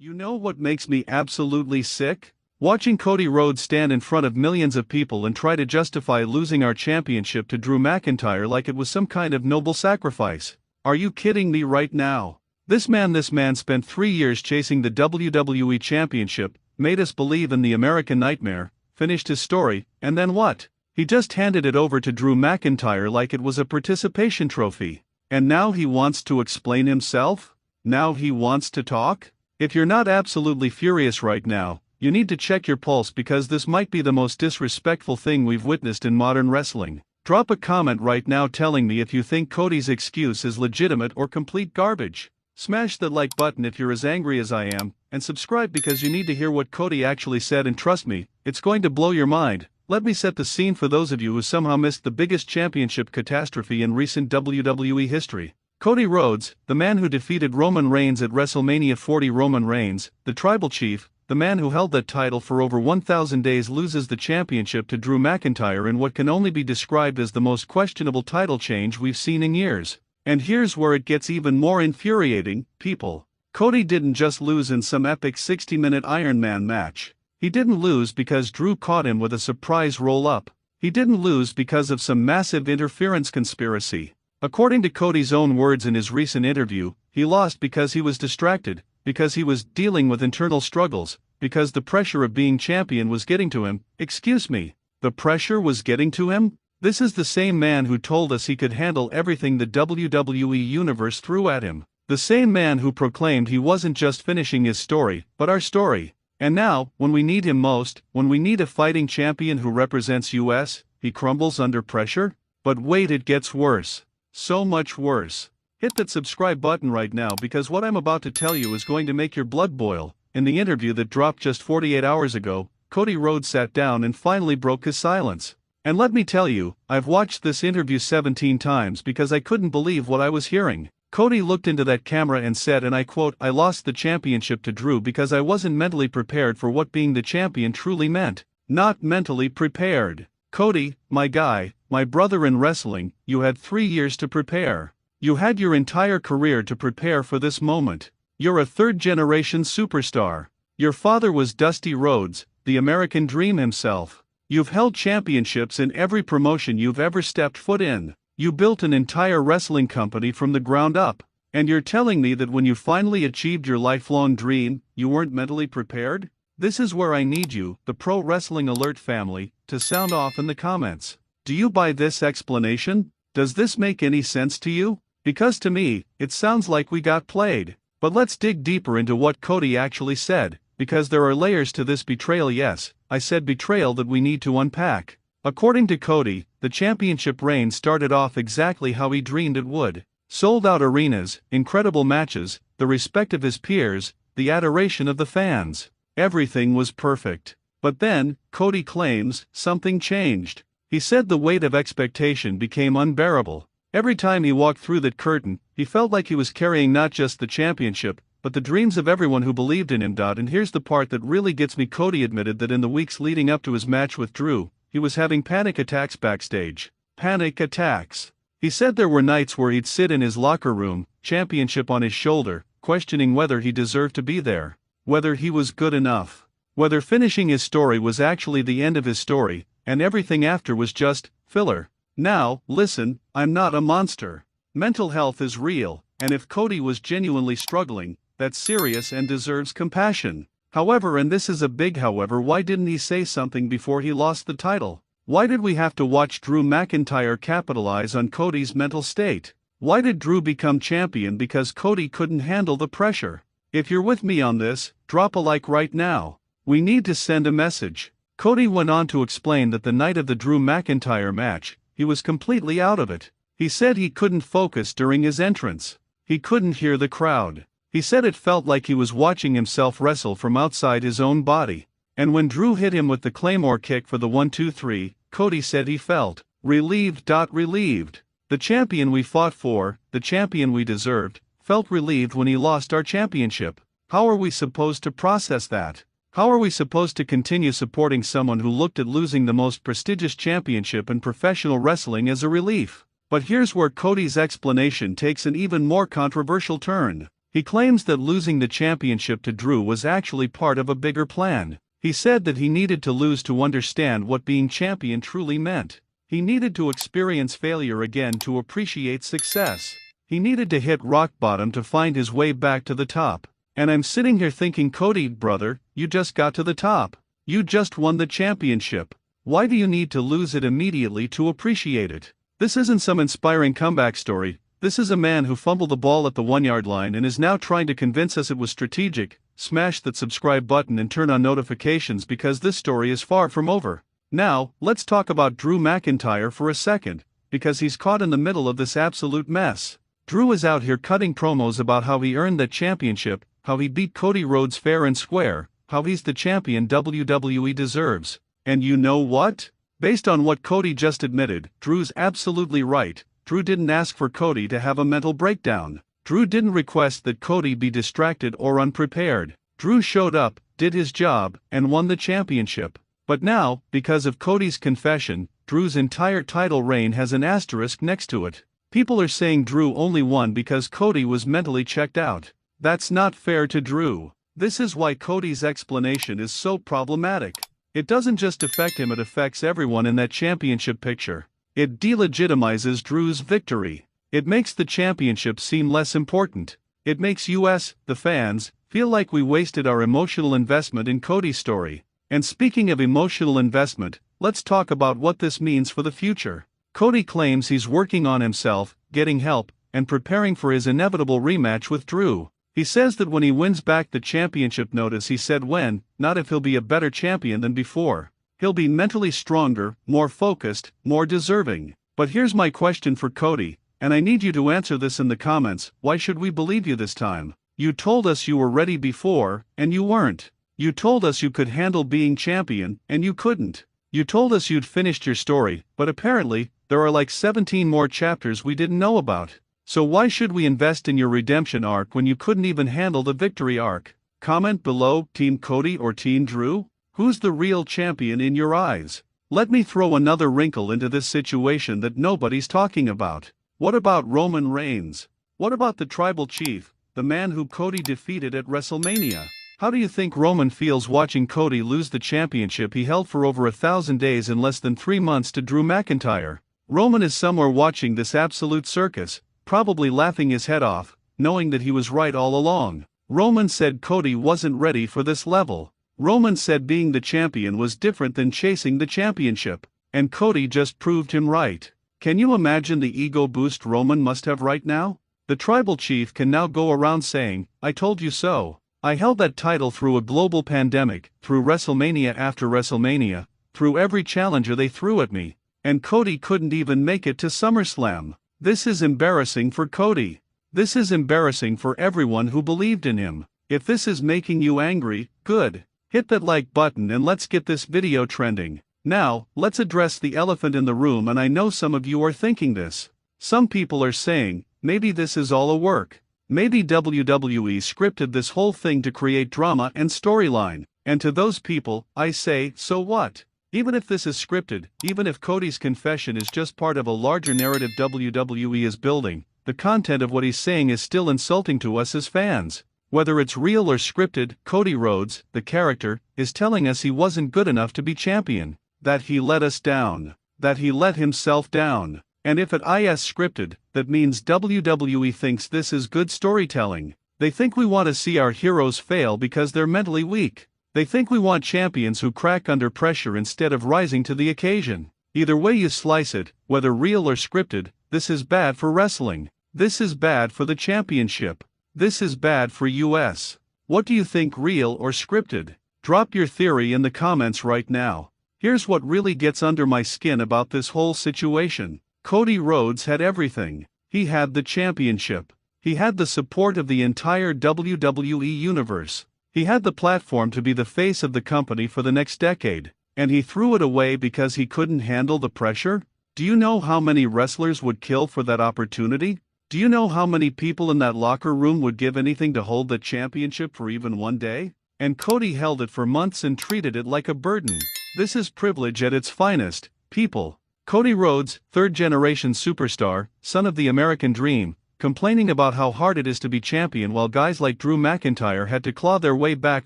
You know what makes me absolutely sick? Watching Cody Rhodes stand in front of millions of people and try to justify losing our championship to Drew McIntyre like it was some kind of noble sacrifice. Are you kidding me right now? This man spent 3 years chasing the WWE Championship, made us believe in the American nightmare, finished his story, and then what? He just handed it over to Drew McIntyre like it was a participation trophy. And now he wants to explain himself? Now he wants to talk? If you're not absolutely furious right now, you need to check your pulse because this might be the most disrespectful thing we've witnessed in modern wrestling. Drop a comment right now telling me if you think Cody's excuse is legitimate or complete garbage. Smash the like button if you're as angry as I am, and subscribe because you need to hear what Cody actually said, and trust me, it's going to blow your mind. Let me set the scene for those of you who somehow missed the biggest championship catastrophe in recent WWE history. Cody Rhodes, the man who defeated Roman Reigns at WrestleMania 40. Roman Reigns, the tribal chief, the man who held that title for over 1,000 days, loses the championship to Drew McIntyre in what can only be described as the most questionable title change we've seen in years. And here's where it gets even more infuriating, people. Cody didn't just lose in some epic 60-minute Iron Man match. He didn't lose because Drew caught him with a surprise roll-up. He didn't lose because of some massive interference conspiracy. According to Cody's own words in his recent interview, he lost because he was distracted, because he was dealing with internal struggles, because the pressure of being champion was getting to him. Excuse me, the pressure was getting to him? This is the same man who told us he could handle everything the WWE Universe threw at him. The same man who proclaimed he wasn't just finishing his story, but our story. And now, when we need him most, when we need a fighting champion who represents US, he crumbles under pressure? But wait, it gets worse. So much worse. Hit that subscribe button right now because what I'm about to tell you is going to make your blood boil. In the interview that dropped just 48 hours ago, Cody Rhodes sat down and finally broke his silence. And let me tell you, I've watched this interview 17 times because I couldn't believe what I was hearing. Cody looked into that camera and said, and I quote, "I lost the championship to Drew because I wasn't mentally prepared for what being the champion truly meant." Not mentally prepared. Cody, my guy, my brother in wrestling, you had 3 years to prepare. You had your entire career to prepare for this moment. You're a third-generation superstar. Your father was Dusty Rhodes, the American Dream himself. You've held championships in every promotion you've ever stepped foot in. You built an entire wrestling company from the ground up. And you're telling me that when you finally achieved your lifelong dream, you weren't mentally prepared? This is where I need you, the Pro Wrestling Alert family, to sound off in the comments. Do you buy this explanation? Does this make any sense to you? Because to me, it sounds like we got played. But let's dig deeper into what Cody actually said, because there are layers to this betrayal. Yes, I said betrayal that we need to unpack. According to Cody, the championship reign started off exactly how he dreamed it would. Sold-out arenas, incredible matches, the respect of his peers, the adoration of the fans. Everything was perfect. But then, Cody claims, something changed. He said the weight of expectation became unbearable. Every time he walked through that curtain, he felt like he was carrying not just the championship, but the dreams of everyone who believed in him. And here's the part that really gets me. Cody admitted that in the weeks leading up to his match with Drew, he was having panic attacks backstage. Panic attacks. He said there were nights where he'd sit in his locker room, championship on his shoulder, questioning whether he deserved to be there, whether he was good enough, whether finishing his story was actually the end of his story, and everything after was just filler. Now, listen, I'm not a monster. Mental health is real, and if Cody was genuinely struggling, that's serious and deserves compassion. However, and this is a big however, why didn't he say something before he lost the title? Why did we have to watch Drew McIntyre capitalize on Cody's mental state? Why did Drew become champion because Cody couldn't handle the pressure? If you're with me on this, drop a like right now. We need to send a message. Cody went on to explain that the night of the Drew McIntyre match, he was completely out of it. He said he couldn't focus during his entrance. He couldn't hear the crowd. He said it felt like he was watching himself wrestle from outside his own body. And when Drew hit him with the Claymore kick for the 1-2-3, Cody said he felt relieved. Relieved. The champion we fought for, the champion we deserved, felt relieved when he lost our championship. How are we supposed to process that? How are we supposed to continue supporting someone who looked at losing the most prestigious championship in professional wrestling as a relief? But here's where Cody's explanation takes an even more controversial turn. He claims that losing the championship to Drew was actually part of a bigger plan. He said that he needed to lose to understand what being champion truly meant. He needed to experience failure again to appreciate success. He needed to hit rock bottom to find his way back to the top. And I'm sitting here thinking, Cody, brother, you just got to the top. You just won the championship. Why do you need to lose it immediately to appreciate it? This isn't some inspiring comeback story. This is a man who fumbled the ball at the 1-yard line and is now trying to convince us it was strategic. Smash that subscribe button and turn on notifications because this story is far from over. Now, let's talk about Drew McIntyre for a second, because he's caught in the middle of this absolute mess. Drew is out here cutting promos about how he earned that championship, how he beat Cody Rhodes fair and square, how he's the champion WWE deserves. And you know what? Based on what Cody just admitted, Drew's absolutely right. Drew didn't ask for Cody to have a mental breakdown. Drew didn't request that Cody be distracted or unprepared. Drew showed up, did his job, and won the championship. But now, because of Cody's confession, Drew's entire title reign has an asterisk next to it. People are saying Drew only won because Cody was mentally checked out. That's not fair to Drew. This is why Cody's explanation is so problematic. It doesn't just affect him, it affects everyone in that championship picture. It delegitimizes Drew's victory. It makes the championship seem less important. It makes us, the fans, feel like we wasted our emotional investment in Cody's story. And speaking of emotional investment, let's talk about what this means for the future. Cody claims he's working on himself, getting help, and preparing for his inevitable rematch with Drew. He says that when he wins back the championship, notice he said when, not if, he'll be a better champion than before. He'll be mentally stronger, more focused, more deserving. But here's my question for Cody, and I need you to answer this in the comments. Why should we believe you this time? You told us you were ready before, and you weren't. You told us you could handle being champion, and you couldn't. You told us you'd finished your story, but apparently, there are like 17 more chapters we didn't know about. So why should we invest in your redemption arc when you couldn't even handle the victory arc? Comment below, Team Cody or Team Drew? Who's the real champion in your eyes? Let me throw another wrinkle into this situation that nobody's talking about. What about Roman Reigns? What about the tribal chief, the man who Cody defeated at WrestleMania? How do you think Roman feels watching Cody lose the championship he held for over 1,000 days in less than 3 months to Drew McIntyre? Roman is somewhere watching this absolute circus, probably laughing his head off, knowing that he was right all along. Roman said Cody wasn't ready for this level. Roman said being the champion was different than chasing the championship, and Cody just proved him right. Can you imagine the ego boost Roman must have right now? The tribal chief can now go around saying, "I told you so. I held that title through a global pandemic, through WrestleMania after WrestleMania, through every challenger they threw at me, and Cody couldn't even make it to SummerSlam." This is embarrassing for Cody. This is embarrassing for everyone who believed in him. If this is making you angry, good. Hit that like button and let's get this video trending. Now, let's address the elephant in the room, and I know some of you are thinking this. Some people are saying, maybe this is all a work. Maybe WWE scripted this whole thing to create drama and storyline. And to those people, I say, so what? Even if this is scripted, even if Cody's confession is just part of a larger narrative WWE is building, the content of what he's saying is still insulting to us as fans. Whether it's real or scripted, Cody Rhodes, the character, is telling us he wasn't good enough to be champion. That he let us down. That he let himself down. And if it is scripted, that means WWE thinks this is good storytelling. They think we want to see our heroes fail because they're mentally weak. They think we want champions who crack under pressure instead of rising to the occasion. Either way you slice it, whether real or scripted, this is bad for wrestling. This is bad for the championship. This is bad for us. What do you think, real or scripted? Drop your theory in the comments right now. Here's what really gets under my skin about this whole situation. Cody Rhodes had everything. He had the championship. He had the support of the entire WWE universe. He had the platform to be the face of the company for the next decade. And he threw it away because he couldn't handle the pressure? Do you know how many wrestlers would kill for that opportunity? Do you know how many people in that locker room would give anything to hold the championship for even one day? And Cody held it for months and treated it like a burden. This is privilege at its finest, people. Cody Rhodes, third-generation superstar, son of the American dream, complaining about how hard it is to be champion while guys like Drew McIntyre had to claw their way back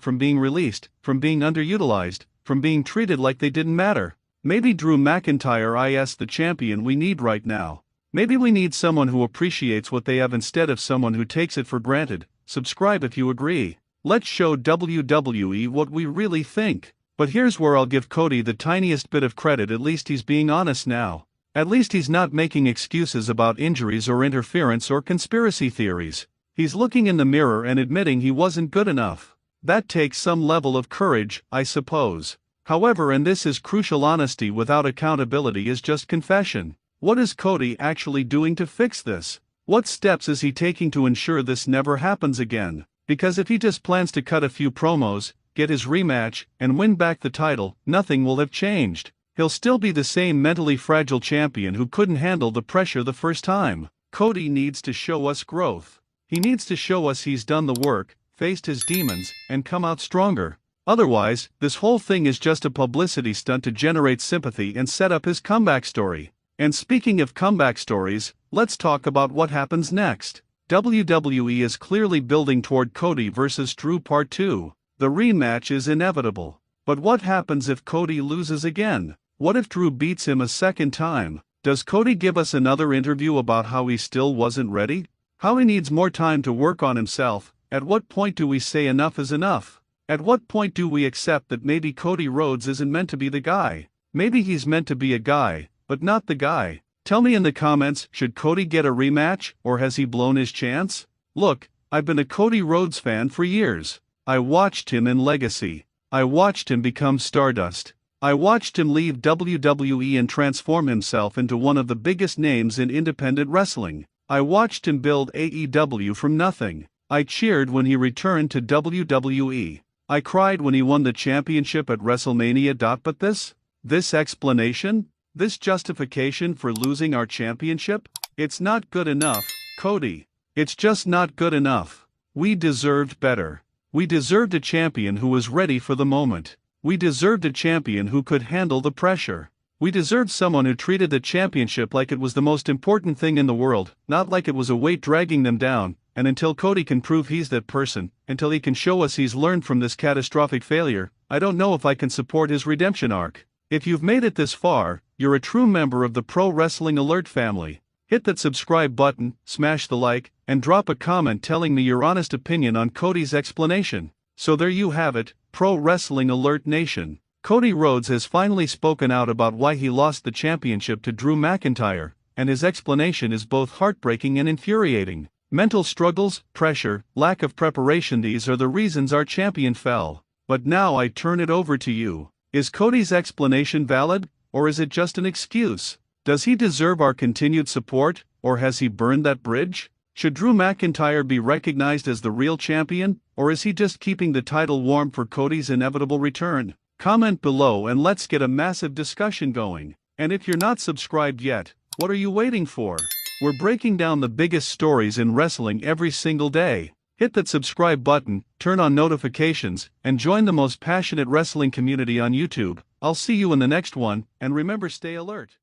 from being released, from being underutilized, from being treated like they didn't matter. Maybe Drew McIntyre is the champion we need right now. Maybe we need someone who appreciates what they have instead of someone who takes it for granted. Subscribe if you agree. Let's show WWE what we really think. But here's where I'll give Cody the tiniest bit of credit. At least he's being honest now. At least he's not making excuses about injuries or interference or conspiracy theories. He's looking in the mirror and admitting he wasn't good enough. That takes some level of courage, I suppose. However, and this is crucial, honesty without accountability is just confession. What is Cody actually doing to fix this? What steps is he taking to ensure this never happens again? Because if he just plans to cut a few promos, get his rematch, and win back the title, nothing will have changed. He'll still be the same mentally fragile champion who couldn't handle the pressure the first time. Cody needs to show us growth. He needs to show us he's done the work, faced his demons, and come out stronger. Otherwise, this whole thing is just a publicity stunt to generate sympathy and set up his comeback story. And speaking of comeback stories, let's talk about what happens next. WWE is clearly building toward Cody vs. Drew Part 2. The rematch is inevitable. But what happens if Cody loses again? What if Drew beats him a second time? Does Cody give us another interview about how he still wasn't ready? How he needs more time to work on himself? At what point do we say enough is enough? At what point do we accept that maybe Cody Rhodes isn't meant to be the guy? Maybe he's meant to be a guy, but not the guy. Tell me in the comments, should Cody get a rematch, or has he blown his chance? Look, I've been a Cody Rhodes fan for years. I watched him in Legacy. I watched him become Stardust. I watched him leave WWE and transform himself into one of the biggest names in independent wrestling. I watched him build AEW from nothing. I cheered when he returned to WWE. I cried when he won the championship at WrestleMania. But this explanation? This justification for losing our championship? It's not good enough, Cody. It's just not good enough. We deserved better. We deserved a champion who was ready for the moment. We deserved a champion who could handle the pressure. We deserved someone who treated the championship like it was the most important thing in the world, not like it was a weight dragging them down. And until Cody can prove he's that person, until he can show us he's learned from this catastrophic failure, I don't know if I can support his redemption arc. If you've made it this far, you're a true member of the Pro Wrestling Alert family. Hit that subscribe button, smash the like, and drop a comment telling me your honest opinion on Cody's explanation. So there you have it, Pro Wrestling Alert Nation. Cody Rhodes has finally spoken out about why he lost the championship to Drew McIntyre, and his explanation is both heartbreaking and infuriating. Mental struggles, pressure, lack of preparation, these are the reasons our champion fell. But now I turn it over to you. Is Cody's explanation valid, or is it just an excuse? Does he deserve our continued support, or has he burned that bridge? Should Drew McIntyre be recognized as the real champion, or is he just keeping the title warm for Cody's inevitable return? Comment below and let's get a massive discussion going. And if you're not subscribed yet, what are you waiting for? We're breaking down the biggest stories in wrestling every single day. Hit that subscribe button, turn on notifications, and join the most passionate wrestling community on YouTube. I'll see you in the next one, and remember, stay alert.